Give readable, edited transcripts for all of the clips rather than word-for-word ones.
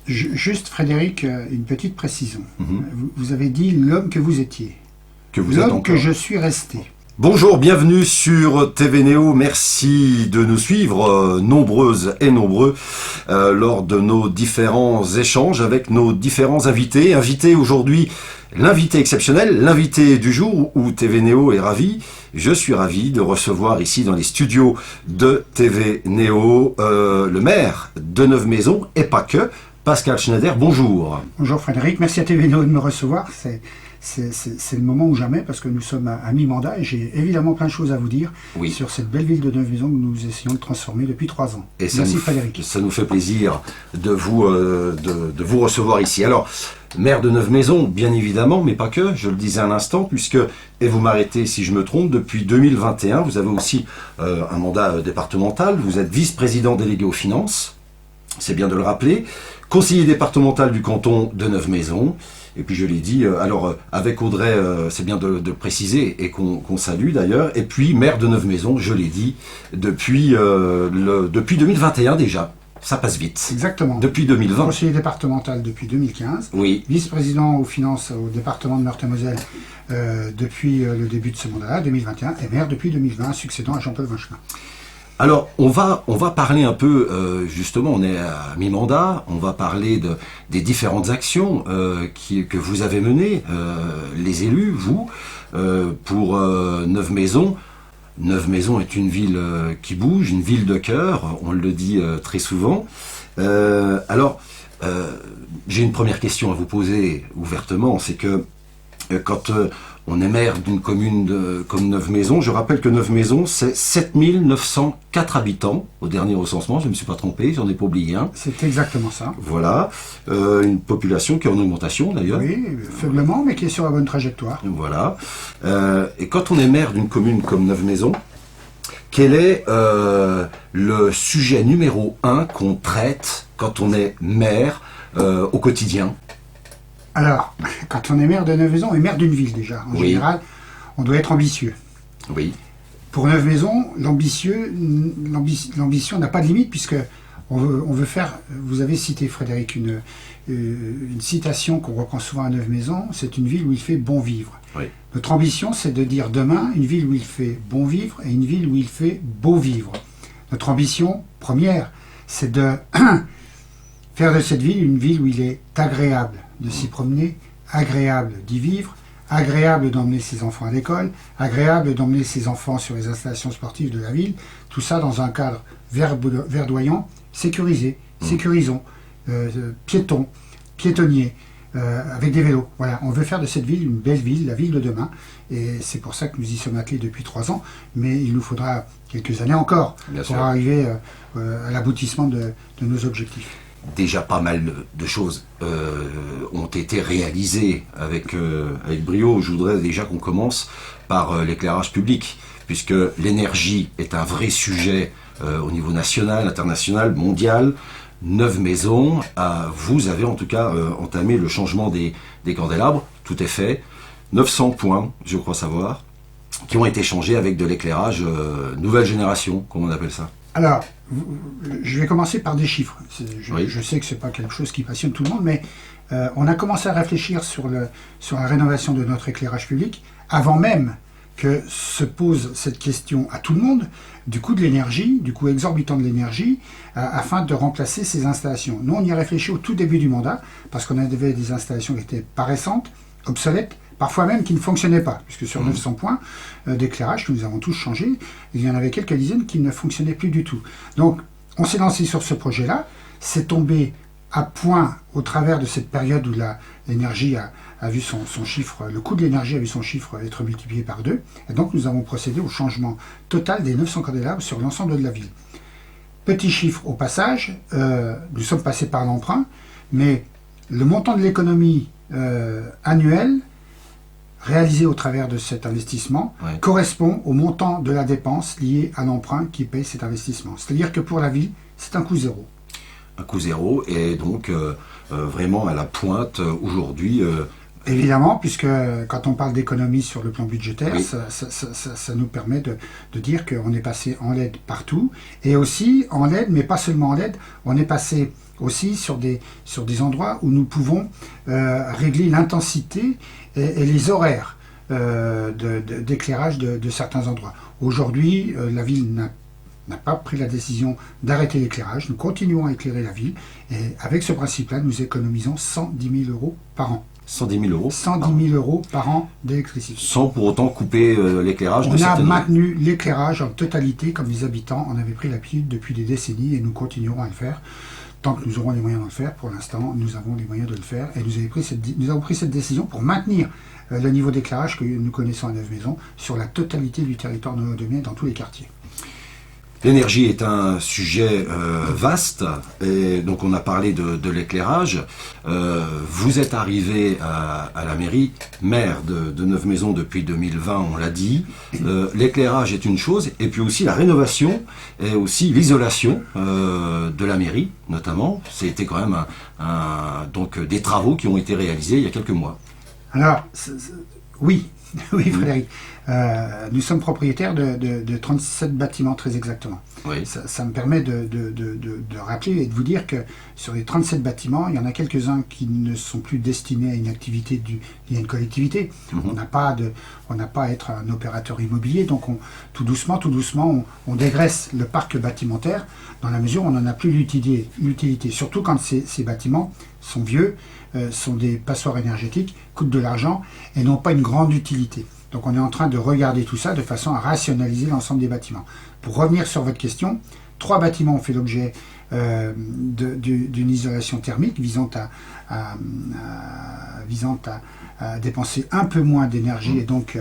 Juste, Frédéric, une petite précision. Mhm. Vous avez dit l'homme que vous étiez. Que vous êtes L'homme encore. que je suis resté. Bonjour, bienvenue sur TV Néo. Merci de nous suivre, nombreuses et nombreux, lors de nos différents échanges avec nos différents invités. Invité aujourd'hui, l'invité exceptionnel, l'invité du jour où TV Néo est ravi. Je suis ravi de recevoir ici dans les studios de TV Néo le maire de Neuve-Maisons et pas que, Pascal Schneider. Bonjour. Bonjour Frédéric, merci à TVNO de me recevoir. C'est le moment ou jamais parce que nous sommes à mi-mandat et j'ai évidemment plein de choses à vous dire sur cette belle ville de Neuve-Maisons que nous essayons de transformer depuis 3 ans. Et merci Frédéric. Ça nous fait plaisir de vous recevoir ici. Alors, maire de Neuve-Maisons, bien évidemment, mais pas que, je le disais à l'instant, puisque, et vous m'arrêtez si je me trompe, depuis 2021, vous avez aussi un mandat départemental, vous êtes vice-président délégué aux finances, c'est bien de le rappeler, conseiller départemental du canton de Neuve-Maisons. Et puis je l'ai dit, avec Audrey, c'est bien de le préciser et qu'on salue d'ailleurs. Et puis maire de Neuve-Maisons, je l'ai dit, depuis 2021 déjà. Ça passe vite. Exactement. Depuis 2020. Conseiller départemental depuis 2015. Oui. Vice-président aux finances au département de Meurthe-et-Moselle depuis le début de ce mandat, 2021. Et maire depuis 2020, succédant à Jean-Paul Vinchemin. Alors, on va parler un peu, justement, on est à mi-mandat, on va parler des différentes actions que vous avez menées, les élus, vous, pour Neuve-Maisons. Neuve-Maisons est une ville qui bouge, une ville de cœur, on le dit très souvent. Alors, j'ai une première question à vous poser ouvertement, c'est que quand on est maire d'une commune comme Neuve-Maisons, je rappelle que Neuve-Maisons, c'est 7904 habitants au dernier recensement, je ne me suis pas trompé, j'en ai pas oublié un. C'est exactement ça. Voilà, une population qui est en augmentation d'ailleurs. Oui, faiblement, mais qui est sur la bonne trajectoire. Voilà. Et quand on est maire d'une commune comme Neuve-Maisons, quel est le sujet numéro 1 qu'on traite quand on est maire au quotidien ? Alors, quand on est maire de Neuve-Maisons, on est maire d'une ville déjà. En général, on doit être ambitieux. Oui. Pour Neuve-Maisons, l'ambition n'a pas de limite puisque on veut faire. Vous avez cité, Frédéric, une citation qu'on reprend souvent à Neuve-Maisons. C'est une ville où il fait bon vivre. Oui. Notre ambition, c'est de dire demain une ville où il fait bon vivre et une ville où il fait beau vivre. Notre ambition première, c'est de faire de cette ville une ville où il est agréable de s'y promener, agréable d'y vivre, agréable d'emmener ses enfants à l'école, agréable d'emmener ses enfants sur les installations sportives de la ville, tout ça dans un cadre verdoyant, sécurisé, sécurisons, piétonnier, avec des vélos. Voilà, on veut faire de cette ville une belle ville, la ville de demain, et c'est pour ça que nous y sommes attelés depuis 3 ans, mais il nous faudra quelques années encore pour arriver à l'aboutissement de nos objectifs. Déjà pas mal de choses ont été réalisées avec brio. Je voudrais déjà qu'on commence par l'éclairage public, puisque l'énergie est un vrai sujet au niveau national, international, mondial. Neuve-Maisons, vous avez en tout cas entamé le changement des candélabres, tout est fait. 900 points, je crois savoir, qui ont été changés avec de l'éclairage nouvelle génération, comme on appelle ça. Alors, je vais commencer par des chiffres. Je sais que ce n'est pas quelque chose qui passionne tout le monde, mais on a commencé à réfléchir sur la rénovation de notre éclairage public avant même que se pose cette question à tout le monde du coût de l'énergie, du coût exorbitant de l'énergie, afin de remplacer ces installations. Nous, on y a réfléchi au tout début du mandat, parce qu'on avait des installations qui étaient pas récentes, obsolètes, parfois même qui ne fonctionnaient pas, puisque sur 900 points d'éclairage que nous avons tous changé, il y en avait quelques dizaines qui ne fonctionnaient plus du tout. Donc, on s'est lancé sur ce projet-là, c'est tombé à point au travers de cette période où l'énergie a vu son chiffre, le coût de l'énergie a vu son chiffre être multiplié par 2, et donc nous avons procédé au changement total des 900 candélabres sur l'ensemble de la ville. Petit chiffre au passage, nous sommes passés par l'emprunt, mais le montant de l'économie annuelle réalisé au travers de cet investissement correspond au montant de la dépense liée à l'emprunt qui paye cet investissement. C'est-à-dire que pour la ville, c'est un coût zéro. Un coût zéro, et donc vraiment à la pointe aujourd'hui Évidemment, puisque quand on parle d'économie sur le plan budgétaire, Oui. ça nous permet de dire qu'on est passé en LED partout, et aussi en LED, mais pas seulement en LED, on est passé aussi sur des endroits où nous pouvons régler l'intensité et les horaires d'éclairage de certains endroits. Aujourd'hui, la ville n'a pas pris la décision d'arrêter l'éclairage. Nous continuons à éclairer la ville, et avec ce principe-là, nous économisons 110 000 euros par an. 110 000 euros. 110 000 euros par an d'électricité. Sans pour autant couper l'éclairage de On a certaines rues. maintenu l'éclairage en totalité, comme les habitants en avaient pris l'habitude depuis des décennies, et nous continuerons à le faire tant que nous aurons les moyens de le faire. Pour l'instant, nous avons les moyens de le faire, et nous avons pris cette décision pour maintenir le niveau d'éclairage que nous connaissons à Neuve-Maisons sur la totalité du territoire de Neuve-Maisons, dans tous les quartiers. L'énergie est un sujet vaste, et donc on a parlé de l'éclairage. Vous êtes arrivé à la mairie, maire de Neuve-Maisons depuis 2020, on l'a dit. L'éclairage est une chose, et puis aussi la rénovation et aussi l'isolation de la mairie, notamment. C'était quand même donc des travaux qui ont été réalisés il y a quelques mois. Alors, oui, oui Frédéric. Nous sommes propriétaires de 37 bâtiments, très exactement. Oui. Ça me permet de rappeler et de vous dire que sur les 37 bâtiments, il y en a quelques-uns qui ne sont plus destinés à une activité liée à une collectivité. On n'a pas à être un opérateur immobilier, donc tout doucement, on dégraisse le parc bâtimentaire dans la mesure où on n'en a plus l'utilité. Surtout quand ces bâtiments sont vieux, sont des passoires énergétiques, coûtent de l'argent et n'ont pas une grande utilité. Donc on est en train de regarder tout ça de façon à rationaliser l'ensemble des bâtiments. Pour revenir sur votre question, 3 bâtiments ont fait l'objet d'une isolation thermique visant à dépenser un peu moins d'énergie et donc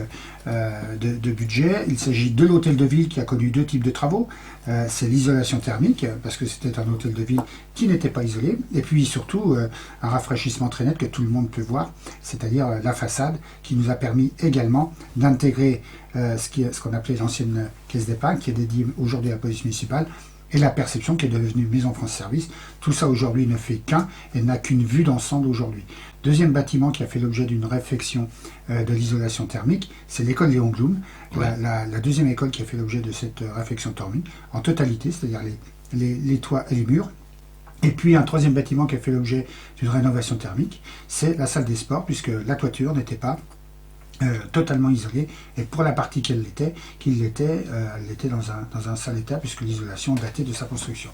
de budget. Il s'agit de l'hôtel de ville qui a connu 2 types de travaux. C'est l'isolation thermique, parce que c'était un hôtel de ville qui n'était pas isolé, et puis surtout un rafraîchissement très net que tout le monde peut voir, c'est-à-dire la façade, qui nous a permis également d'intégrer ce qu'on appelait l'ancienne caisse d'épargne, qui est dédiée aujourd'hui à la police municipale, et la perception qui est devenue Maison France Service. Tout ça aujourd'hui ne fait qu'un et n'a qu'une vue d'ensemble aujourd'hui. Deuxième bâtiment qui a fait l'objet d'une réflexion de l'isolation thermique, c'est l'école Léon Blum, ouais. la deuxième école qui a fait l'objet de cette réflexion thermique en totalité, c'est-à-dire les toits et les murs. Et puis un troisième bâtiment qui a fait l'objet d'une rénovation thermique, c'est la salle des sports, puisque la toiture n'était pas totalement isolée, et pour la partie qu'elle l'était, elle l'était dans un sale état, puisque l'isolation datait de sa construction.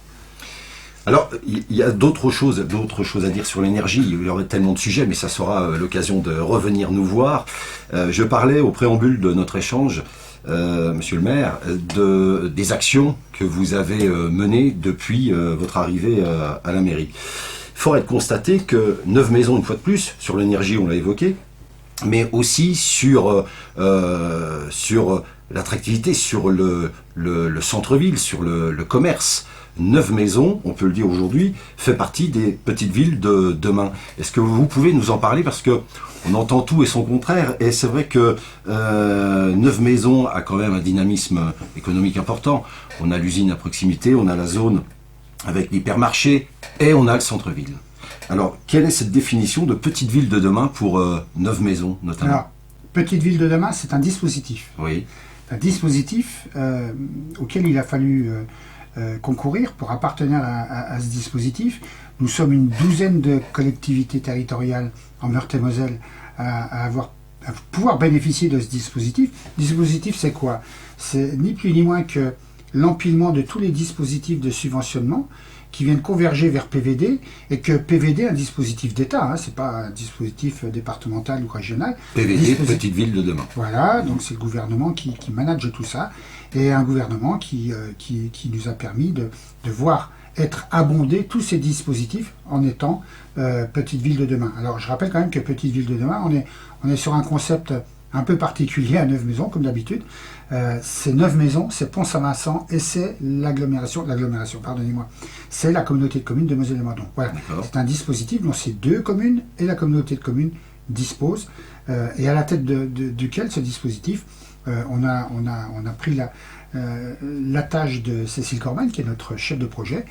Alors, il y a d'autres choses à dire sur l'énergie. Il y aurait tellement de sujets, mais ça sera l'occasion de revenir nous voir. Je parlais au préambule de notre échange, Monsieur le maire, des actions que vous avez menées depuis votre arrivée à la mairie. Fort est de constater que Neuve-Maisons, une fois de plus, sur l'énergie, on l'a évoqué, mais aussi sur l'attractivité, sur le centre-ville, sur le commerce. Neuve-Maisons, on peut le dire aujourd'hui, fait partie des petites villes de demain. Est-ce que vous pouvez nous en parler? Parce que on entend tout et son contraire, et c'est vrai que Neuve-Maisons a quand même un dynamisme économique important. On a l'usine à proximité, on a la zone avec l'hypermarché, et on a le centre-ville. Alors, quelle est cette définition de petite ville de demain pour Neuve-Maisons, notamment? Alors, petite ville de demain, c'est un dispositif. Oui. Un dispositif auquel il a fallu concourir pour appartenir à ce dispositif. Nous sommes une douzaine de collectivités territoriales en Meurthe-et-Moselle à pouvoir bénéficier de ce dispositif. Le dispositif, c'est quoi? C'est ni plus ni moins que l'empilement de tous les dispositifs de subventionnement qui viennent converger vers PVD, et que PVD est un dispositif d'État, hein, c'est pas un dispositif départemental ou régional. PVD, petite ville de demain. Voilà, donc c'est le gouvernement qui manage tout ça, et un gouvernement qui nous a permis de voir être abondés tous ces dispositifs en étant petite ville de demain. Alors je rappelle quand même que petite ville de demain, on est sur un concept un peu particulier à Neuve-Maisons, comme d'habitude. C'est Neuve-Maisons, c'est Pont-Saint-Vincent, et c'est c'est la communauté de communes de Moselle-et-Mardon. Voilà, c'est un dispositif dont ces 2 communes et la communauté de communes disposent, et à la tête duquel ce dispositif, on a pris la tâche de Cécile Corban, qui est notre chef de projet,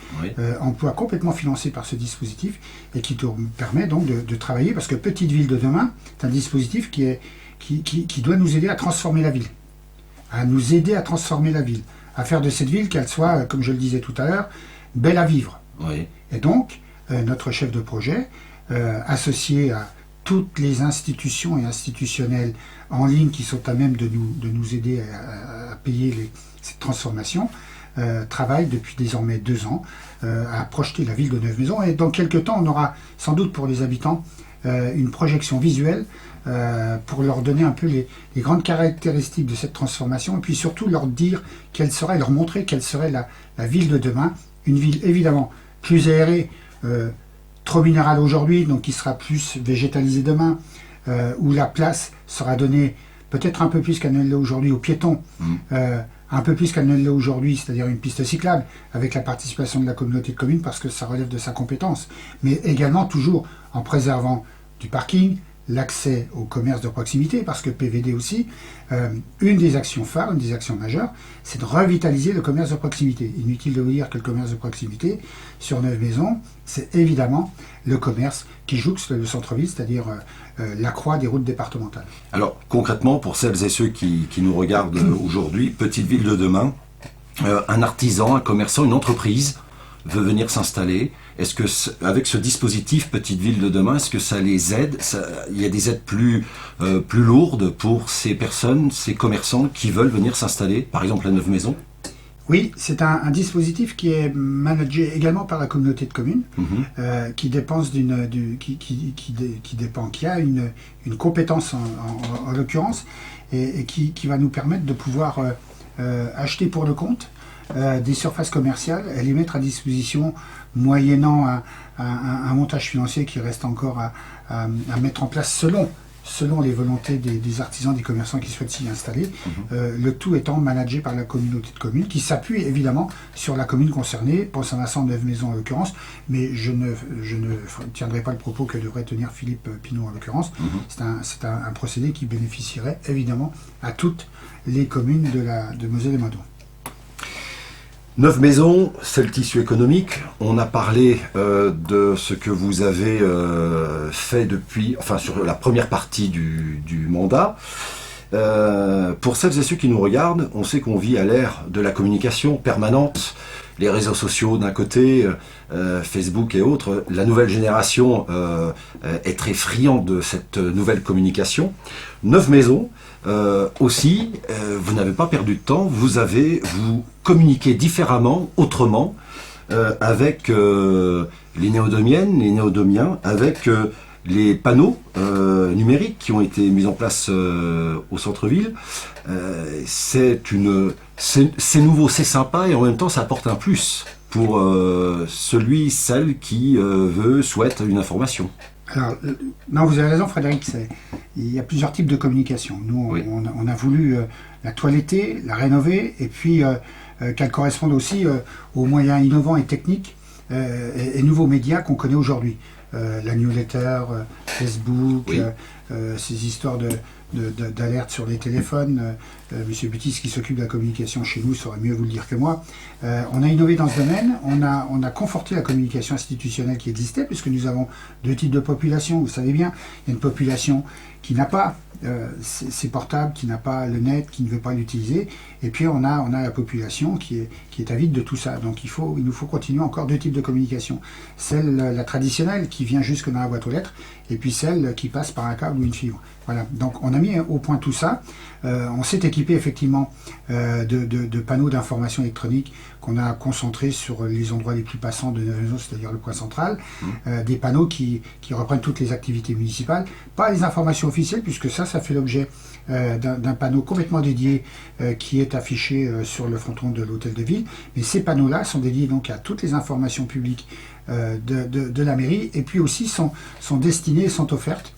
emploi complètement financé par ce dispositif, et qui te permet donc de travailler, parce que Petite Ville de demain, c'est un dispositif qui doit nous aider à transformer la ville, à faire de cette ville qu'elle soit, comme je le disais tout à l'heure, belle à vivre. Oui. Et donc, notre chef de projet, associé à toutes les institutions et institutionnels en ligne qui sont à même de nous aider à payer cette transformation, travaille depuis désormais 2 ans à projeter la ville de Neuve-Maisons. Et dans quelques temps, on aura sans doute pour les habitants une projection visuelle pour leur donner un peu les grandes caractéristiques de cette transformation, et puis surtout leur montrer quelle serait la ville de demain. Une ville évidemment plus aérée, trop minérale aujourd'hui, donc qui sera plus végétalisée demain, où la place sera donnée peut-être un peu plus qu'elle ne l'est aujourd'hui aux piétons, un peu plus qu'elle ne l'est aujourd'hui, c'est-à-dire une piste cyclable, avec la participation de la communauté de communes, parce que ça relève de sa compétence, mais également toujours en préservant du parking, l'accès au commerce de proximité, parce que PVD aussi, une des actions phares, une des actions majeures, c'est de revitaliser le commerce de proximité. Inutile de vous dire que le commerce de proximité, sur Neuve-Maisons, c'est évidemment le commerce qui jouxte le centre-ville, c'est-à-dire la croix des routes départementales. Alors, concrètement, pour celles et ceux qui nous regardent aujourd'hui, Petite Ville de demain, un artisan, un commerçant, une entreprise veut venir s'installer. Est-ce que, avec ce dispositif Petite Ville de demain, est-ce que ça les aide? Il y a des aides plus lourdes pour ces personnes, ces commerçants qui veulent venir s'installer, par exemple à Neuve-Maisons? Oui, c'est un dispositif qui est managé également par la communauté de communes, qui a une compétence en l'occurrence, et qui va nous permettre de pouvoir acheter pour le compte des surfaces commerciales et les mettre à disposition moyennant un montage financier qui reste encore à mettre en place selon les volontés des artisans, des commerçants qui souhaitent s'y installer, le tout étant managé par la communauté de communes, qui s'appuie évidemment sur la commune concernée, Pont-Saint-Vincent, Neuve-Maisons en l'occurrence, mais je ne tiendrai pas le propos que devrait tenir Philippe Pinot en l'occurrence. C'est un procédé qui bénéficierait évidemment à toutes les communes de Moselle et Mâcon. Neuve-Maisons, c'est le tissu économique. On a parlé de ce que vous avez fait sur la première partie du mandat. Pour celles et ceux qui nous regardent, on sait qu'on vit à l'ère de la communication permanente, les réseaux sociaux d'un côté, Facebook et autres. La nouvelle génération est très friande de cette nouvelle communication. Neuve-Maisons, aussi, vous n'avez pas perdu de temps, vous communiquez différemment, autrement, avec les néodomiennes, les néodomiens, avec les panneaux numériques qui ont été mis en place au centre-ville. C'est nouveau, c'est sympa, et en même temps ça apporte un plus pour celle qui souhaite une information. Alors, non, vous avez raison Frédéric, il y a plusieurs types de communication. Nous, on a voulu la toiletter, la rénover, et puis qu'elle corresponde aussi aux moyens innovants et techniques et nouveaux médias qu'on connaît aujourd'hui. La newsletter, Facebook, ces histoires d'alerte sur les téléphones. Monsieur Butis, qui s'occupe de la communication chez nous, saurait mieux vous le dire que moi. On a innové dans ce domaine, on a conforté la communication institutionnelle qui existait, puisque nous avons 2 types de population. Vous savez bien, il y a une population qui n'a pas ses portables, qui n'a pas le net, qui ne veut pas l'utiliser, et puis on a la population qui est avide de tout ça. Donc il nous faut continuer encore 2 types de communication. La traditionnelle, qui vient jusque dans la boîte aux lettres, et puis celle qui passe par un câble ou une fibre. Voilà. Donc on a mis au point tout ça. On s'est équipé effectivement de panneaux d'information électronique qu'on a concentrés sur les endroits les plus passants de Neuve-Maisons, c'est-à-dire le point central. Des panneaux qui reprennent toutes les activités municipales, pas les informations officielles, puisque ça fait l'objet d'un panneau complètement dédié qui est affiché sur le fronton de l'hôtel de ville. Mais ces panneaux-là sont dédiés donc à toutes les informations publiques de la mairie, et puis aussi sont destinées, sont offertes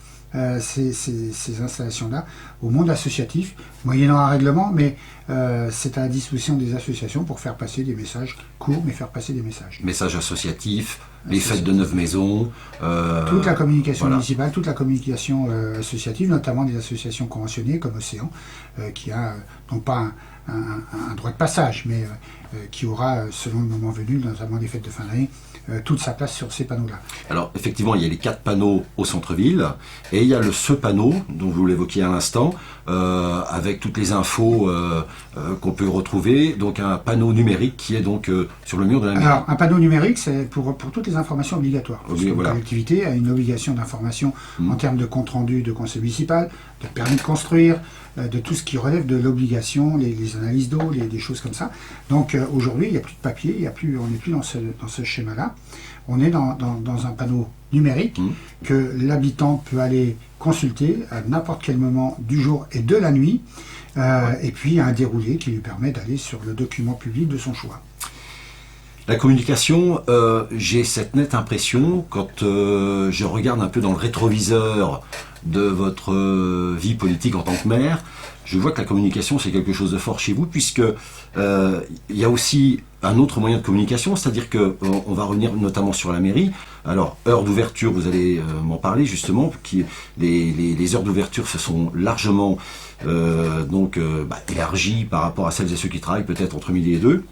ces installations-là au monde associatif, moyennant un règlement, mais c'est à la disposition des associations pour faire passer des messages courts, mais faire passer des messages. Messages associatifs, Les fêtes de Neuve-Maisons. Toute la communication voilà. municipale, toute la communication associative, notamment des associations conventionnées comme Océan, qui a non pas un droit de passage, mais qui aura, selon le moment venu, notamment les fêtes de fin d'année, toute sa place sur ces panneaux-là. Alors, effectivement, il y a les 4 panneaux au centre-ville, et il y a ce panneau, dont vous l'évoquiez à l'instant, avec toutes les infos qu'on peut retrouver, donc un panneau numérique qui est donc sur le mur de la mairie. Alors, un panneau numérique, c'est pour toutes les informations obligatoires. Parce que voilà. La collectivité a une obligation d'information en termes de compte-rendu de conseil municipal, de permis de construire, de tout ce qui relève de l'obligation, les analyses d'eau, des choses comme ça. Donc aujourd'hui, il n'y a plus de papier, on n'est plus dans ce schéma-là. On est dans un panneau numérique que l'habitant peut aller consulter à n'importe quel moment du jour et de la nuit, et puis un déroulé qui lui permet d'aller sur le document public de son choix. La communication, j'ai cette nette impression, quand je regarde un peu dans le rétroviseur de votre vie politique en tant que maire, je vois que la communication c'est quelque chose de fort chez vous, puisque il y a aussi un autre moyen de communication, c'est-à-dire que on va revenir notamment sur la mairie. Alors, heures d'ouverture, vous allez m'en parler justement, les heures d'ouverture se sont largement élargies par rapport à celles et ceux qui travaillent peut-être entre midi et 2.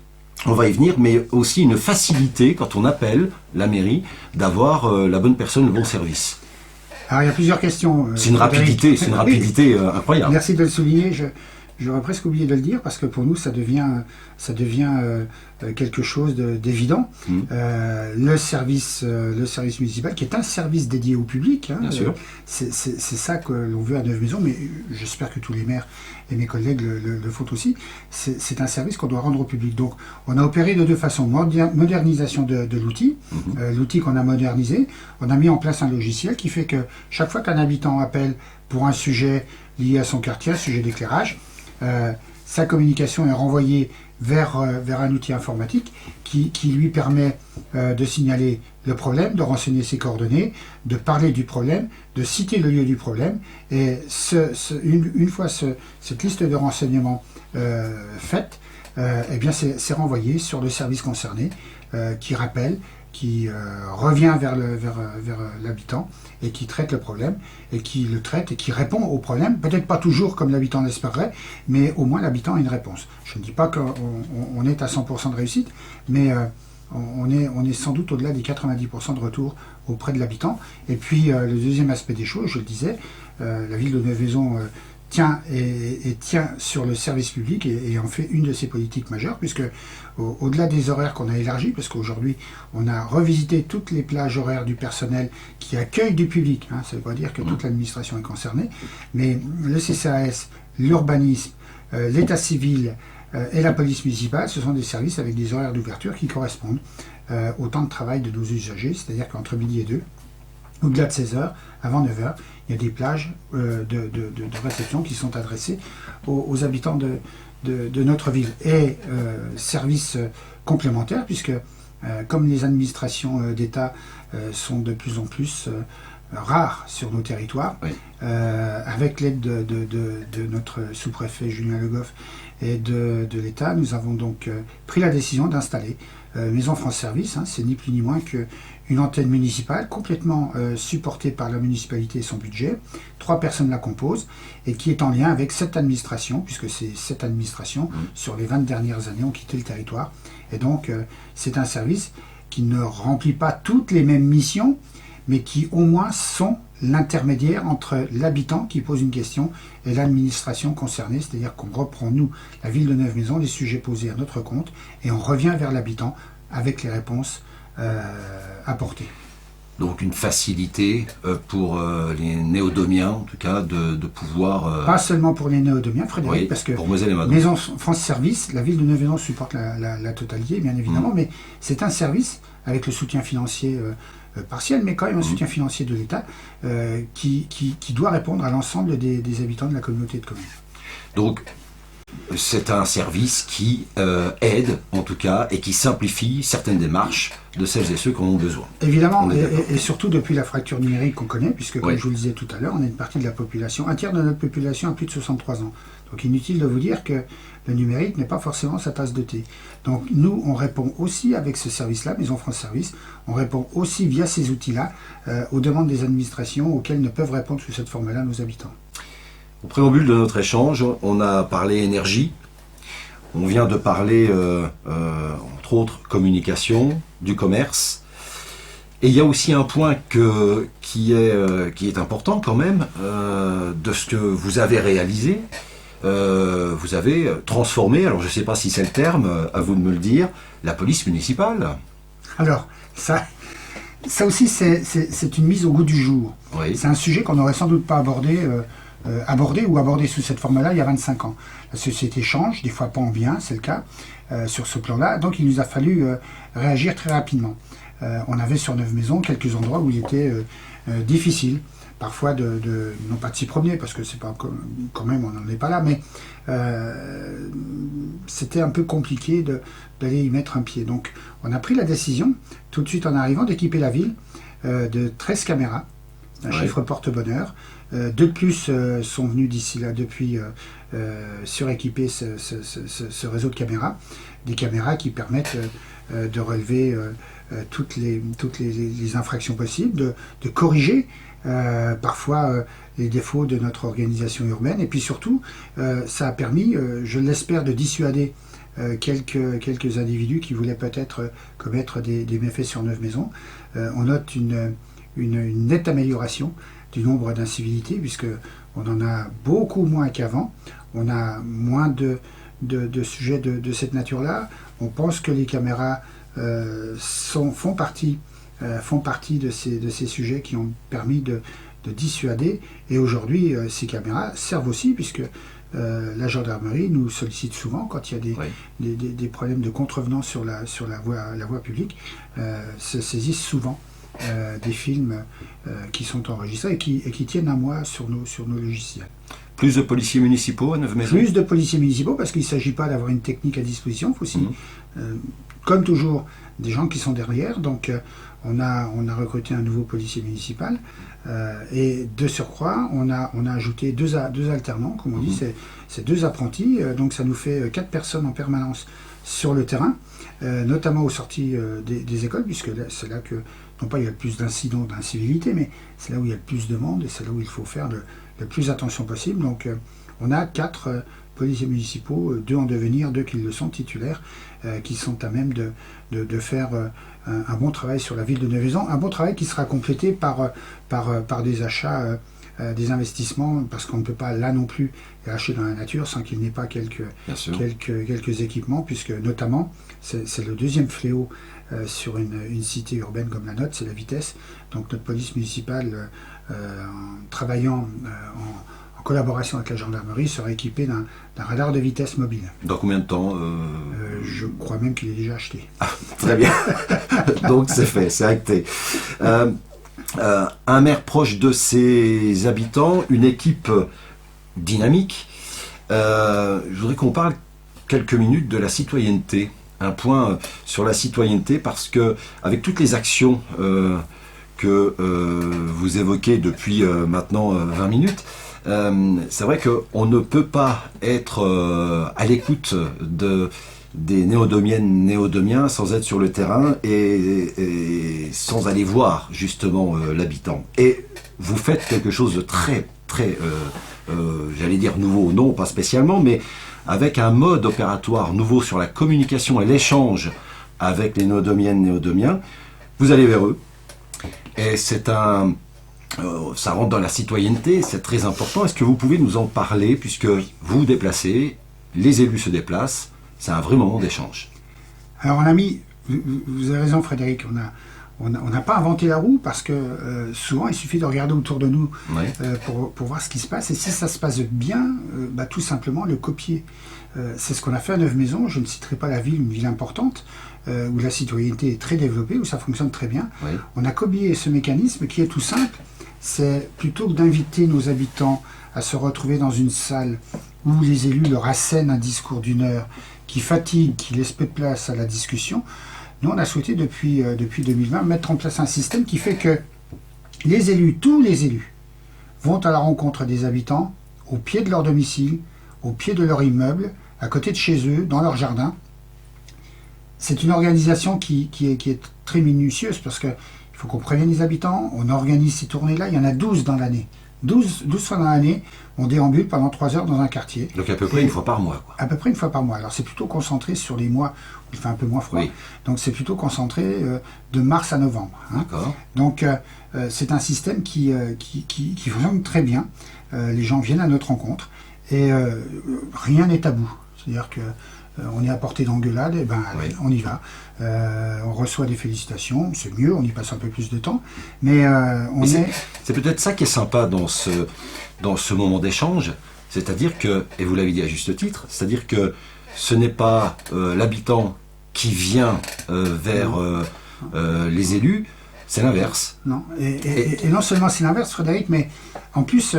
On va y venir, mais aussi une facilité quand on appelle la mairie d'avoir la bonne personne, le bon service. Alors il y a plusieurs questions. C'est une rapidité, incroyable. Merci de le souligner. J'aurais presque oublié de le dire parce que pour nous ça devient quelque chose d'évident. Le service municipal, qui est un service dédié au public, Bien sûr. C'est ça que l'on veut à Neuve-Maisons, mais j'espère que tous les maires et mes collègues le font aussi. C'est un service qu'on doit rendre au public. Donc on a opéré de deux façons. Modernisation de l'outil, l'outil qu'on a modernisé, on a mis en place un logiciel qui fait que chaque fois qu'un habitant appelle pour un sujet lié à son quartier, un sujet d'éclairage, sa communication est renvoyée vers un outil informatique qui lui permet de signaler le problème, de renseigner ses coordonnées, de parler du problème, de citer le lieu du problème. Et une fois cette liste de renseignements faite, eh bien c'est renvoyé sur le service concerné qui rappelle, qui revient vers l'habitant et qui traite le problème, et qui le traite et qui répond au problème, peut-être pas toujours comme l'habitant l'espérerait, mais au moins l'habitant a une réponse. Je ne dis pas qu'on est à 100% de réussite, mais on est sans doute au-delà des 90% de retour auprès de l'habitant. Et puis le deuxième aspect des choses, je le disais, la ville de Neuve-Maisons tient sur le service public et en fait une de ses politiques majeures, puisque au-delà des horaires qu'on a élargis, parce qu'aujourd'hui on a revisité toutes les plages horaires du personnel qui accueille du public, ça ne veut pas dire que toute l'administration est concernée, mais le CCAS, l'urbanisme, l'état civil et la police municipale, ce sont des services avec des horaires d'ouverture qui correspondent au temps de travail de nos usagers, c'est-à-dire qu'entre midi et 2, au-delà de 16 heures, avant 9 heures, il y a des plages de réception qui sont adressées aux habitants de notre ville. Et services complémentaires, puisque comme les administrations d'État sont de plus en plus rares sur nos territoires, oui. Avec l'aide de notre sous-préfet Julien Le Goff et de l'État, nous avons donc pris la décision d'installer Maison France Service. C'est ni plus ni moins qu'une antenne municipale complètement supportée par la municipalité et son budget. 3 personnes la composent et qui est en lien avec 7 administrations, puisque c'est 7 administrations sur les 20 dernières années ont quitté le territoire. Et donc c'est un service qui ne remplit pas toutes les mêmes missions, mais qui au moins sont l'intermédiaire entre l'habitant qui pose une question et l'administration concernée, c'est-à-dire qu'on reprend, nous, la ville de Neuve-Maisons, les sujets posés à notre compte, et on revient vers l'habitant avec les réponses apportées. Donc une facilité pour les néodomiens, en tout cas, de pouvoir... Pas seulement pour les néodomiens, Frédéric, oui, parce que Maison France Service, la ville de Neuve-Maisons supporte la totalité, bien évidemment, mais c'est un service avec le soutien financier partiel, mais quand même un soutien financier de l'État qui doit répondre à l'ensemble des habitants de la communauté de communes. Donc, C'est un service qui aide, en tout cas, et qui simplifie certaines démarches de celles et ceux qui en ont besoin. Évidemment, et surtout depuis la fracture numérique qu'on connaît, puisque comme je vous le disais tout à l'heure, on est une partie de la population, un tiers de notre population a plus de 63 ans. Donc inutile de vous dire que le numérique n'est pas forcément sa tasse de thé. Donc nous, on répond aussi avec ce service-là, Maison France Service, on répond aussi via ces outils-là aux demandes des administrations auxquelles ne peuvent répondre sous cette forme-là nos habitants. Au préambule de notre échange, on a parlé énergie, on vient de parler, entre autres, communication, du commerce. Et il y a aussi un point qui est important quand même, de ce que vous avez réalisé. Vous avez transformé, alors je ne sais pas si c'est le terme, à vous de me le dire, la police municipale. Alors, ça aussi, c'est une mise au goût du jour. Oui. C'est un sujet qu'on n'aurait sans doute pas abordé sous cette forme-là il y a 25 ans. La société change, des fois pas en bien, c'est le cas, sur ce plan-là. Donc il nous a fallu réagir très rapidement. On avait sur Neuve-Maisons quelques endroits où il était difficile, parfois non pas de s'y promener, parce que c'est pas quand même, on n'en est pas là, mais c'était un peu compliqué d'aller y mettre un pied. Donc on a pris la décision, tout de suite en arrivant, d'équiper la ville de 13 caméras, un chiffre porte-bonheur. Deux de plus sont venus d'ici là depuis suréquiper ce réseau de caméras, des caméras qui permettent de relever toutes les infractions possibles, de corriger parfois les défauts de notre organisation urbaine, et puis surtout ça a permis, je l'espère, de dissuader quelques individus qui voulaient peut-être commettre des méfaits sur Neuve-Maisons. On note une nette amélioration du nombre d'incivilités, puisque on en a beaucoup moins qu'avant. On a moins de sujets de cette nature-là. On pense que les caméras font partie de ces sujets qui ont permis de dissuader. Et aujourd'hui, ces caméras servent aussi, puisque la gendarmerie nous sollicite souvent quand il y a des problèmes de contrevenants sur la voie publique, se saisissent souvent des films qui sont enregistrés et qui tiennent à moi sur nos logiciels. Plus de policiers municipaux à Neuve-Maisons ? Plus de policiers municipaux, parce qu'il ne s'agit pas d'avoir une technique à disposition, il faut aussi, comme toujours, des gens qui sont derrière. Donc on a recruté un nouveau policier municipal, et de surcroît, on a ajouté deux alternants, comme on dit, c'est deux apprentis, donc ça nous fait 4 personnes en permanence sur le terrain, notamment aux sorties des écoles, puisque c'est là que, non pas il y a le plus d'incidents, d'incivilité, mais c'est là où il y a le plus de monde, et c'est là où il faut faire le plus attention possible. Donc on a 4 policiers municipaux, 2 en devenir, 2 qui le sont titulaires, qui sont à même de faire un bon travail sur la ville de Neuve-Maisons, un bon travail qui sera complété par des achats, des investissements, parce qu'on ne peut pas là non plus lâcher dans la nature sans qu'il n'y ait pas quelques équipements, puisque notamment c'est le deuxième fléau sur une cité urbaine comme la nôtre, c'est la vitesse. Donc notre police municipale, en travaillant en collaboration avec la gendarmerie, sera équipée d'un radar de vitesse mobile. Dans combien de temps Je crois même qu'il est déjà acheté. Ah, très bien. Donc c'est fait, c'est acté. Un maire proche de ses habitants, une équipe dynamique. Je voudrais qu'on parle quelques minutes de la citoyenneté. Un point sur la citoyenneté, parce que avec toutes les actions que vous évoquez depuis maintenant 20 minutes, c'est vrai qu'on ne peut pas être à l'écoute des néodomiennes, néodomiens sans être sur le terrain et sans aller voir justement l'habitant. Et vous faites quelque chose de très, très, j'allais dire nouveau, non pas spécialement, mais avec un mode opératoire nouveau sur la communication et l'échange avec les néodomiennes, néodomiens. Vous allez vers eux, et c'est ça rentre dans la citoyenneté, c'est très important. Est-ce que vous pouvez nous en parler, puisque vous vous déplacez, les élus se déplacent, c'est un vrai moment d'échange. Alors on a mis, vous avez raison Frédéric, on n'a pas inventé la roue, parce que souvent il suffit de regarder autour de nous pour voir ce qui se passe, et si ça se passe bien, tout simplement le copier. C'est ce qu'on a fait à Neuve-Maisons. Je ne citerai pas la ville, une ville importante, où la citoyenneté est très développée, où ça fonctionne très bien. Oui. On a copié ce mécanisme qui est tout simple. C'est plutôt que d'inviter nos habitants à se retrouver dans une salle où les élus leur assènent un discours d'une heure qui fatigue, qui laisse peu de place à la discussion. Nous, on a souhaité depuis 2020 mettre en place un système qui fait que les élus, tous les élus, vont à la rencontre des habitants au pied de leur domicile, au pied de leur immeuble, à côté de chez eux, dans leur jardin. C'est une organisation qui est très minutieuse parce qu'il faut qu'on prévienne les habitants, on organise ces tournées-là, il y en a 12 dans l'année. 12 fois dans l'année, on déambule pendant 3 heures dans un quartier. Donc à peu près une fois par mois, quoi. À peu près une fois par mois. Alors c'est plutôt concentré sur les mois où il fait un peu moins froid. Oui. Donc c'est plutôt concentré de mars à novembre. D'accord. Donc c'est un système qui fonctionne très bien. Les gens viennent à notre rencontre et rien n'est tabou. C'est-à-dire que on est à portée d'engueulade, et ben Oui. on y va. On reçoit des félicitations, c'est mieux, on y passe un peu plus de temps. Mais c'est peut-être ça qui est sympa dans ce moment d'échange, c'est-à-dire que, et vous l'avez dit à juste titre, c'est-à-dire que ce n'est pas l'habitant qui vient vers les élus, c'est l'inverse. Non, et non seulement c'est l'inverse, Frédéric, mais en plus,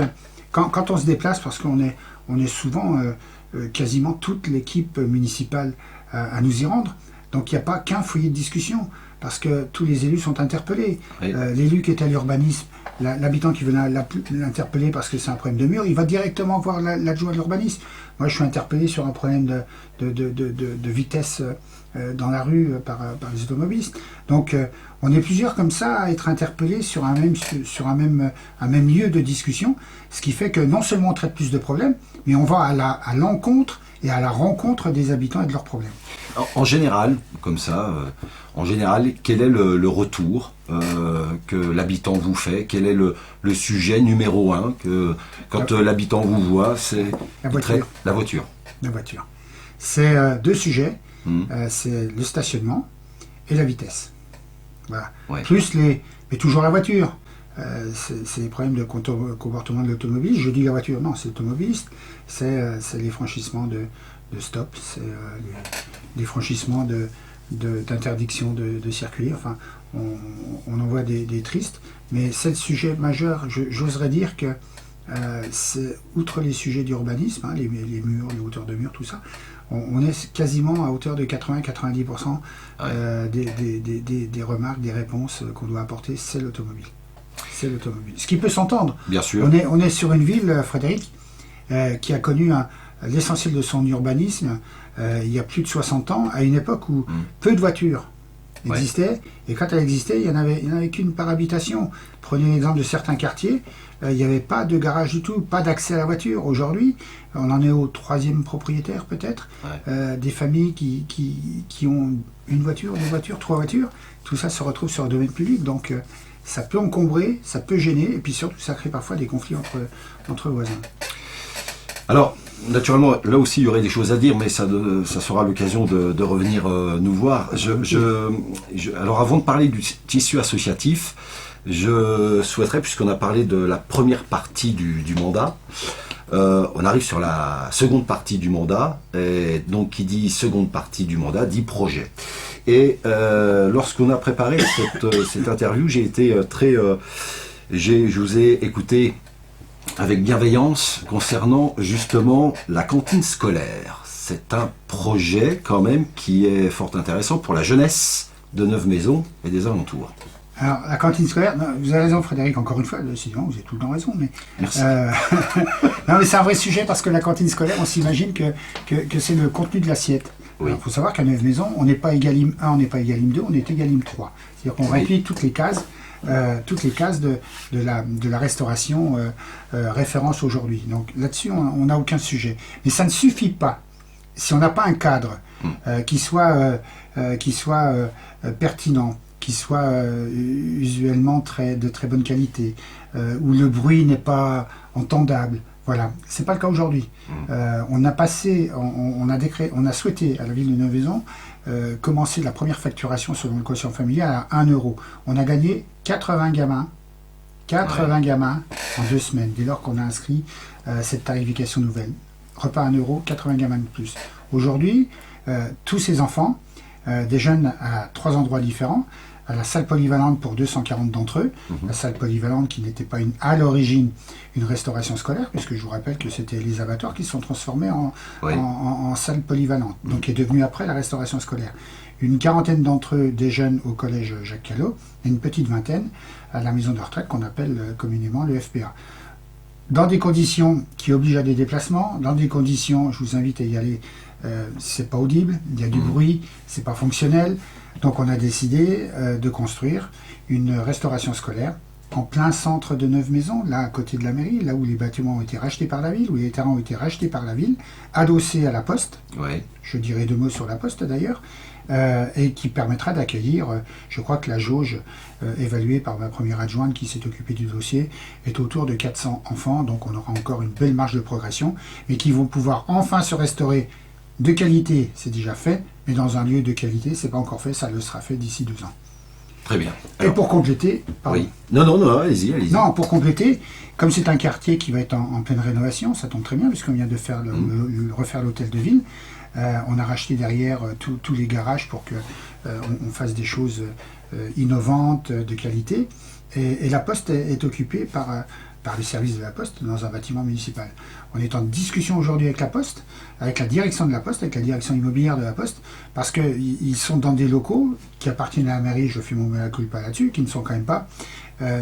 quand on se déplace, parce qu'on est souvent quasiment toute l'équipe municipale à nous y rendre, donc il n'y a pas qu'un foyer de discussion, parce que tous les élus sont interpellés. Oui. L'élu qui est à l'urbanisme, l'habitant qui veut l'interpeller parce que c'est un problème de mur, il va directement voir l'adjoint de l'urbanisme. Moi, je suis interpellé sur un problème de vitesse dans la rue par les automobilistes. Donc, on est plusieurs comme ça à être interpellés sur un même lieu de discussion, ce qui fait que non seulement on traite plus de problèmes, mais on va à l'encontre et à la rencontre des habitants et de leurs problèmes. En général, comme ça, quel est le retour que l'habitant vous fait? Quel est le sujet numéro 1 que quand l'habitant vous voit, c'est la voiture. La voiture. La voiture. C'est 2 sujets. C'est le stationnement et la vitesse. Voilà. Ouais. Mais toujours la voiture. C'est les problèmes de comportement de l'automobiliste. Je dis la voiture, non, c'est l'automobiliste. C'est les franchissements de stop, c'est les franchissements d'interdiction de circuler. Enfin, on en voit des tristes. Mais c'est le sujet majeur. J'oserais dire que c'est, outre les sujets d'urbanisme, les murs, les hauteurs de murs, tout ça, on est quasiment à hauteur de 80-90% des remarques, des réponses qu'on doit apporter, c'est l'automobile. C'est l'automobile. Ce qui peut s'entendre. Bien sûr. On est sur une ville, Frédéric, qui a connu l'essentiel de son urbanisme il y a plus de 60 ans, à une époque où peu de voitures existaient, et quand elles existaient, il n'y en avait qu'une par habitation. Prenez l'exemple de certains quartiers, il n'y avait pas de garage du tout, pas d'accès à la voiture. Aujourd'hui, on en est au 3e propriétaire peut-être, des familles qui ont une voiture, 2 voitures, 3 voitures, tout ça se retrouve sur le domaine public, donc ça peut encombrer, ça peut gêner, et puis surtout ça crée parfois des conflits entre voisins. Alors, naturellement, là aussi, il y aurait des choses à dire, mais ça sera l'occasion de revenir nous voir. Alors, avant de parler du tissu associatif, je souhaiterais, puisqu'on a parlé de la première partie du mandat, on arrive sur la seconde partie du mandat, et donc qui dit seconde partie du mandat, dit projet. Et lorsqu'on a préparé cette interview, j'ai été je vous ai écouté avec bienveillance concernant justement la cantine scolaire. C'est un projet quand même qui est fort intéressant pour la jeunesse de Neuve-Maisons et des alentours. Alors, la cantine scolaire, non, vous avez raison Frédéric, encore une fois, décidément, vous avez tout le temps raison, mais... Merci. Non, mais c'est un vrai sujet parce que la cantine scolaire, on s'imagine que c'est le contenu de l'assiette. Oui. Il faut savoir qu'à Neuve-Maisons, on n'est pas Egalim 1, on n'est pas Egalim 2, on est Egalim 3. C'est-à-dire qu'on remplit toutes les cases de la restauration référence aujourd'hui. Donc là-dessus, on n'a aucun sujet. Mais ça ne suffit pas. Si on n'a pas un cadre qui soit pertinent, qui soit usuellement de très bonne qualité, où le bruit n'est pas entendable, voilà, c'est pas le cas aujourd'hui. On a souhaité à la ville de Neuve-Maisons commencer la première facturation selon le quotient familial à 1 euro. On a gagné 80 gamins en 2 semaines, dès lors qu'on a inscrit cette tarification nouvelle. Repas à 1 euro, 80 gamins de plus. Aujourd'hui, tous ces enfants, des jeunes à 3 endroits différents, à la salle polyvalente pour 240 d'entre eux. La salle polyvalente qui n'était pas à l'origine une restauration scolaire, puisque je vous rappelle que c'était les abattoirs qui se sont transformés en salle polyvalente, donc est devenue après la restauration scolaire. Une quarantaine d'entre eux, des jeunes au collège Jacques Callot, et une petite vingtaine à la maison de retraite qu'on appelle communément le FPA. Dans des conditions qui obligent à des déplacements, dans des conditions, je vous invite à y aller, c'est pas audible, il y a du bruit, c'est pas fonctionnel. Donc on a décidé de construire une restauration scolaire en plein centre de Neuve-Maisons, là à côté de la mairie, là où les bâtiments ont été rachetés par la ville, où les terrains ont été rachetés par la ville, adossé à la Poste. Ouais. Je dirai 2 mots sur la Poste d'ailleurs. Et qui permettra d'accueillir, je crois que la jauge évaluée par ma première adjointe qui s'est occupée du dossier est autour de 400 enfants, donc on aura encore une belle marge de progression, mais qui vont pouvoir enfin se restaurer de qualité, c'est déjà fait, mais dans un lieu de qualité, c'est pas encore fait, ça le sera fait d'ici 2 ans. Très bien. Alors, et pour compléter... Oui. Non, allez-y. Non, pour compléter, comme c'est un quartier qui va être en pleine rénovation, ça tombe très bien, puisqu'on vient de faire refaire l'hôtel de ville. On a racheté derrière tous les garages pour qu'on fasse des choses innovantes, de qualité. Et la Poste est occupée par les services de la Poste dans un bâtiment municipal. On est en discussion aujourd'hui avec la Poste, avec la direction de la Poste, avec la direction immobilière de la Poste, parce qu'ils sont dans des locaux qui appartiennent à la mairie, je fais mon mea culpa là-dessus, qui ne sont quand même pas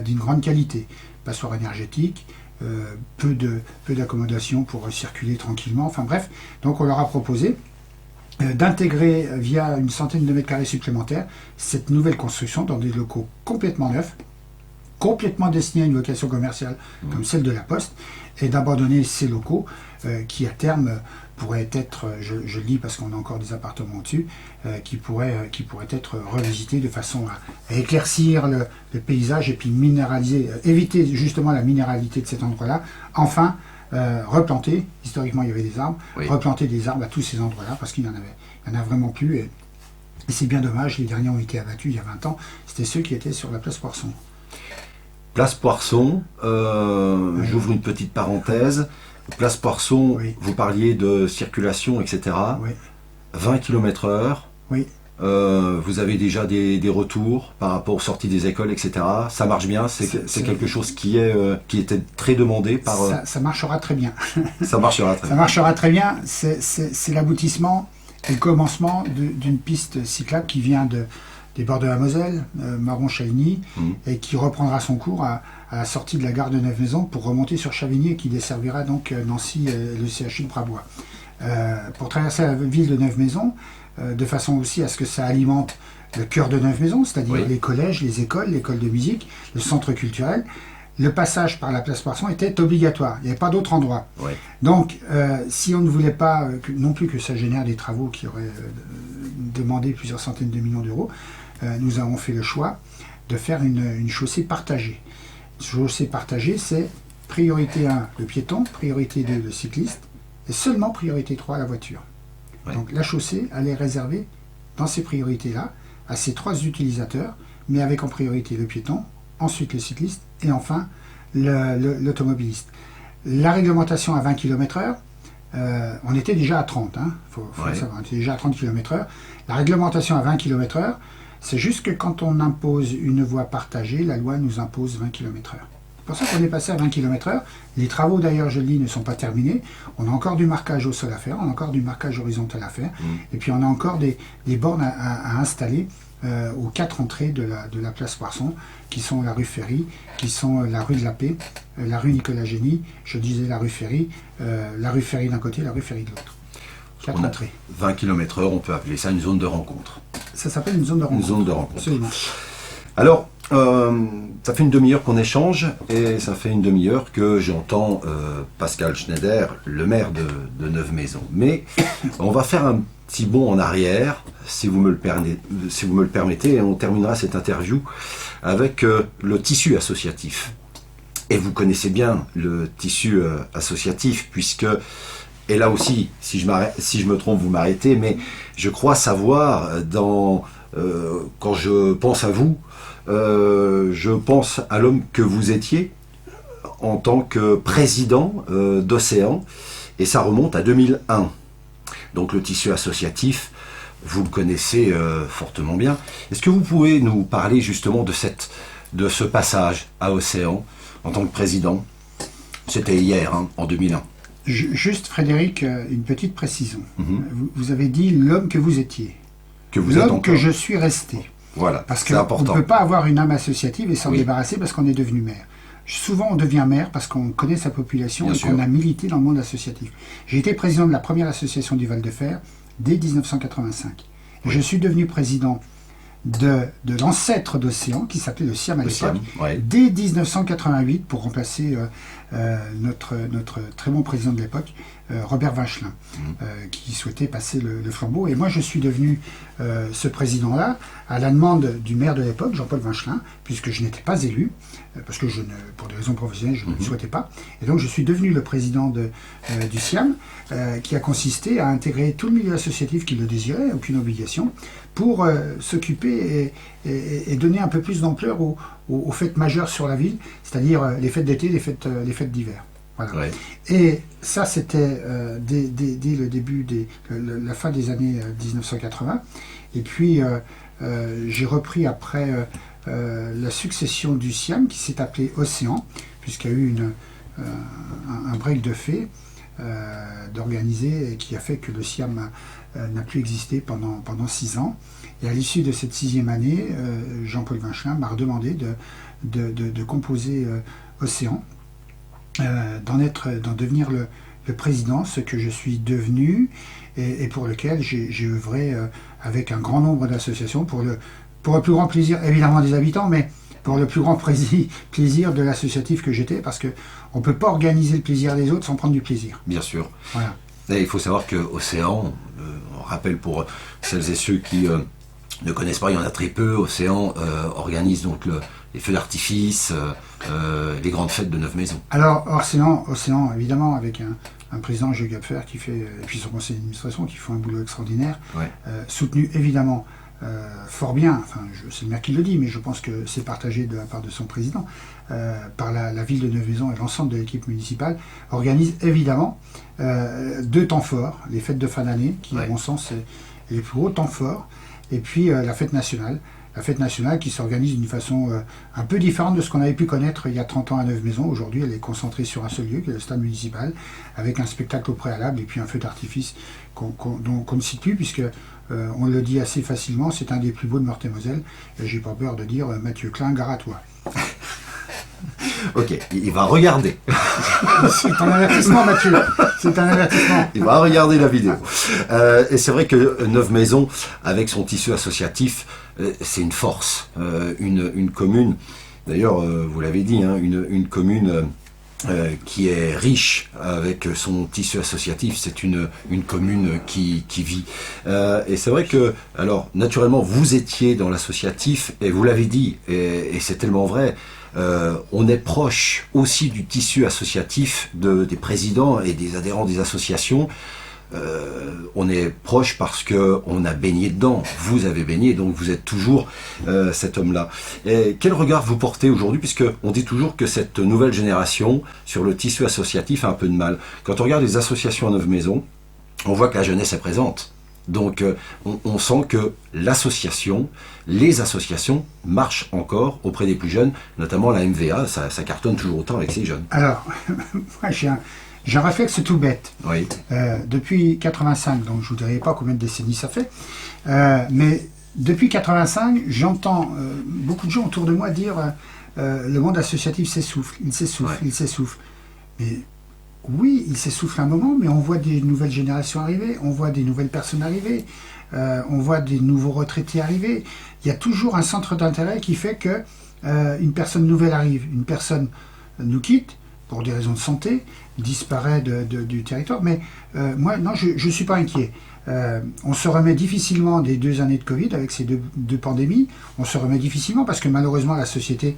d'une grande qualité. Passoire énergétique, peu d'accommodation pour circuler tranquillement, enfin bref. Donc on leur a proposé d'intégrer via une centaine de mètres carrés supplémentaires cette nouvelle construction dans des locaux complètement neufs, complètement destinés à une vocation commerciale comme celle de la Poste, et d'abandonner ces locaux qui à terme pourraient être, je le dis parce qu'on a encore des appartements au-dessus, qui pourraient être revisités de façon à éclaircir le paysage et puis minéraliser, éviter justement la minéralité de cet endroit-là. Enfin, replanter, historiquement il y avait des arbres, replanter des arbres à tous ces endroits-là parce qu'il y en a vraiment plus. Et c'est bien dommage, les derniers ont été abattus il y a 20 ans, c'était ceux qui étaient sur la place Poisson. Place Poisson, j'ouvre une petite parenthèse. Place Poisson, vous parliez de circulation, etc. 20 km/h. Oui. Vous avez déjà des retours par rapport aux sorties des écoles, etc. Ça marche bien, c'est quelque chose qui était très demandé par... Ça marchera très bien. Ça marchera très bien. Ça marchera très bien. C'est l'aboutissement et le commencement d'une piste cyclable qui vient des bords de la Moselle, Marron-Chaligny, et qui reprendra son cours à la sortie de la gare de Neuve-Maisons pour remonter sur Chavigny et qui desservira donc Nancy et le CHU de Brabois. Pour traverser la ville de Neuve-Maisons, de façon aussi à ce que ça alimente le cœur de Neuve-Maisons, c'est-à-dire les collèges, les écoles, l'école de musique, le centre culturel. Le passage par la place Poisson était obligatoire, il n'y avait pas d'autre endroit. Donc, si on ne voulait pas non plus que ça génère des travaux qui auraient demandé plusieurs centaines de millions d'euros, nous avons fait le choix de faire une chaussée partagée. Une chaussée partagée, c'est priorité 1, le piéton, priorité 2, le cycliste, et seulement priorité 3, la voiture. Donc la chaussée, elle est réservée dans ces priorités-là à ces 3 utilisateurs, mais avec en priorité le piéton, ensuite le cycliste et enfin l'automobiliste. La réglementation à 20 km/h, on était déjà à 30, faut le savoir, on était déjà à 30 km/h. La réglementation à 20 km/h, c'est juste que quand on impose une voie partagée, la loi nous impose 20 km/h. C'est pour ça qu'on est passé à 20 km/h. Les travaux, d'ailleurs, je le dis, ne sont pas terminés. On a encore du marquage au sol à faire, on a encore du marquage horizontal à faire, et puis on a encore des bornes à installer aux 4 entrées de la place Poisson, qui sont la rue Ferry, qui sont la rue de la Paix, la rue Nicolas Génie, je disais la rue Ferry d'un côté, la rue Ferry de l'autre. 4 entrées. 20 km/h, on peut appeler ça une zone de rencontre. Ça s'appelle une zone de rencontre. Une zone de rencontre. Absolument. Alors, ça fait une demi-heure qu'on échange et ça fait une demi-heure que j'entends Pascal Schneider, le maire de Neuve-Maisons. Mais on va faire un petit bond en arrière, si vous me le permettez, et on terminera cette interview avec le tissu associatif. Et vous connaissez bien le tissu associatif, puisque, et là aussi, si je me trompe, vous m'arrêtez, mais je crois savoir, quand je pense à vous, je pense à l'homme que vous étiez en tant que président d'Océan, et ça remonte à 2001. Donc le tissu associatif, vous le connaissez fortement bien. Est-ce que vous pouvez nous parler justement de ce passage à Océan en tant que président? C'était hier, hein, en 2001. Juste, Frédéric, une petite précision. Vous avez dit l'homme que vous étiez. Que vous êtes encore. Que je suis resté. Voilà, parce qu'on ne peut pas avoir une âme associative et s'en débarrasser parce qu'on est devenu maire. Souvent, on devient maire parce qu'on connaît sa population et qu'on a milité dans le monde associatif. J'ai été président de la première association du Val-de-Fer dès 1985. Je suis devenu président de l'ancêtre d'Océan, qui s'appelait le SIAM à l'époque, dès 1988, pour remplacer notre très bon président de l'époque, Robert Vinchelin, qui souhaitait passer le flambeau. Et moi, je suis devenu ce président-là à la demande du maire de l'époque, Jean-Paul Vinchelin, puisque je n'étais pas élu, parce que pour des raisons professionnelles, je ne le souhaitais pas. Et donc, je suis devenu le président du SIAM, qui a consisté à intégrer tout le milieu associatif qui le désirait, aucune obligation, pour s'occuper et donner un peu plus d'ampleur aux fêtes majeures sur la ville, c'est-à-dire les fêtes d'été, les fêtes d'hiver. Voilà. Ouais. Et ça, c'était dès le début, la fin des années 1980. Et puis, j'ai repris après la succession du SIAM, qui s'est appelé Océan, puisqu'il y a eu un break de fait d'organiser et qui a fait que le SIAM n'a plus existé pendant 6 ans. Et à l'issue de cette 6e année, Jean-Paul Vinchelin m'a redemandé de composer Océan, d'en devenir le président, ce que je suis devenu et pour lequel j'ai œuvré avec un grand nombre d'associations pour le plus grand plaisir évidemment des habitants, mais pour le plus grand plaisir de l'associatif que j'étais, parce qu'on ne peut pas organiser le plaisir des autres sans prendre du plaisir. Bien sûr. Voilà. Et il faut savoir que Océan, on rappelle pour celles et ceux qui ne connaissent pas, il y en a très peu, Océan organise donc les feux d'artifice, les grandes fêtes de 9 maisons. Alors Océan évidemment, avec un président, Jeux Gapfer, qui fait, et puis son conseil d'administration, qui font un boulot extraordinaire, soutenu évidemment fort bien, enfin c'est le maire qui le dit, mais je pense que c'est partagé de la part de son président, par la ville de Neuve-Maisons et l'ensemble de l'équipe municipale, organise évidemment 2 temps forts, les fêtes de fin d'année, qui à mon sens est les plus gros temps forts, et puis la fête nationale. La fête nationale qui s'organise d'une façon un peu différente de ce qu'on avait pu connaître il y a 30 ans à Neuve-Maisons. Aujourd'hui, elle est concentrée sur un seul lieu, qui est le stade municipal, avec un spectacle au préalable et puis un feu d'artifice qu'on ne cite plus, puisque on le dit assez facilement, c'est un des plus beaux de Meurthe-et-Moselle. Et j'ai pas peur de dire Mathieu Klein, gare à toi. Ok, il va regarder. C'est un avertissement, Mathieu. C'est un avertissement. Il va regarder la vidéo. Et c'est vrai que Neuve Maisons, avec son tissu associatif, c'est une force. Une commune, d'ailleurs, vous l'avez dit, hein, une commune qui est riche avec son tissu associatif, c'est une commune qui vit. Et c'est vrai que, alors, naturellement, vous étiez dans l'associatif, et vous l'avez dit, et c'est tellement vrai. On est proche aussi du tissu associatif des présidents et des adhérents des associations. On est proche parce qu'on a baigné dedans. Vous avez baigné, donc vous êtes toujours cet homme-là. Et quel regard vous portez aujourd'hui, puisque on dit toujours que cette nouvelle génération sur le tissu associatif a un peu de mal. Quand on regarde les associations à Neuve Maisons, on voit que la jeunesse est présente. Donc on sent que les associations marchent encore auprès des plus jeunes, notamment la MVA, ça cartonne toujours autant avec ces jeunes. Alors, moi j'ai un réflexe tout bête. Oui. Depuis 85, donc je ne vous dirai pas combien de décennies ça fait, mais depuis 85, j'entends beaucoup de gens autour de moi dire le monde associatif s'essouffle, il s'essouffle. Mais oui, il s'essouffle un moment, mais on voit des nouvelles générations arriver, on voit des nouvelles personnes arriver, on voit des nouveaux retraités arriver. Il y a toujours un centre d'intérêt qui fait que une personne nouvelle arrive, une personne nous quitte pour des raisons de santé, disparaît du territoire. Mais moi, non, je ne suis pas inquiet. On se remet difficilement des 2 années de Covid avec ces deux pandémies. On se remet difficilement parce que malheureusement la société,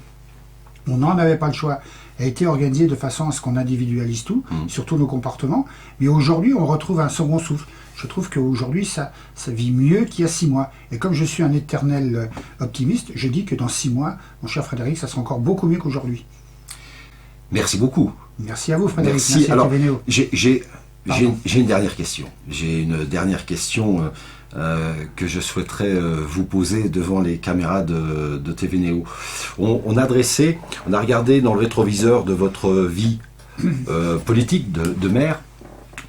on n'en avait pas le choix, a été organisée de façon à ce qu'on individualise tout, surtout nos comportements. Mais aujourd'hui, on retrouve un second souffle. Je trouve qu'aujourd'hui, ça vit mieux qu'il y a 6 mois. Et comme je suis un éternel optimiste, je dis que dans 6 mois, mon cher Frédéric, ça sera encore beaucoup mieux qu'aujourd'hui. Merci beaucoup. Merci à vous, Frédéric. Merci. Alors, j'ai une dernière question. J'ai une dernière question que je souhaiterais vous poser devant les caméras de TV Néo. On a regardé dans le rétroviseur de votre vie politique de maire,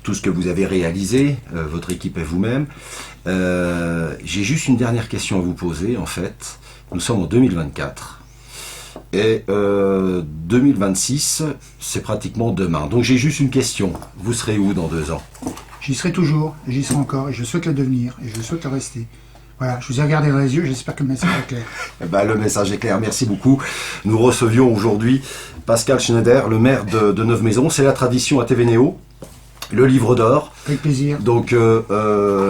tout ce que vous avez réalisé, votre équipe et vous-même. J'ai juste une dernière question à vous poser, en fait. Nous sommes en 2024. Et 2026, c'est pratiquement demain. Donc j'ai juste une question. Vous serez où dans 2 ans? J'y serai toujours, j'y serai encore, et je souhaite le devenir, et je souhaite le rester. Voilà, je vous ai regardé dans les yeux, j'espère que le message est clair. Le message est clair, merci beaucoup. Nous recevions aujourd'hui Pascal Schneider, le maire de Neuve-Maisons. C'est la tradition à TV Néo. Le livre d'or. Avec plaisir. Donc,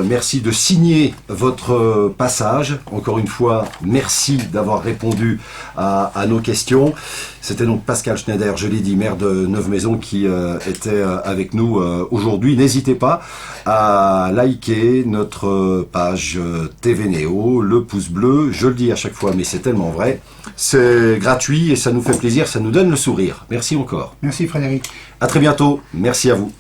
merci de signer votre passage. Encore une fois, merci d'avoir répondu à nos questions. C'était donc Pascal Schneider, je l'ai dit, maire de Neuve-Maisons, qui était avec nous aujourd'hui. N'hésitez pas à liker notre page TV Néo, le pouce bleu. Je le dis à chaque fois, mais c'est tellement vrai. C'est gratuit et ça nous fait plaisir, ça nous donne le sourire. Merci encore. Merci Frédéric. À très bientôt. Merci à vous.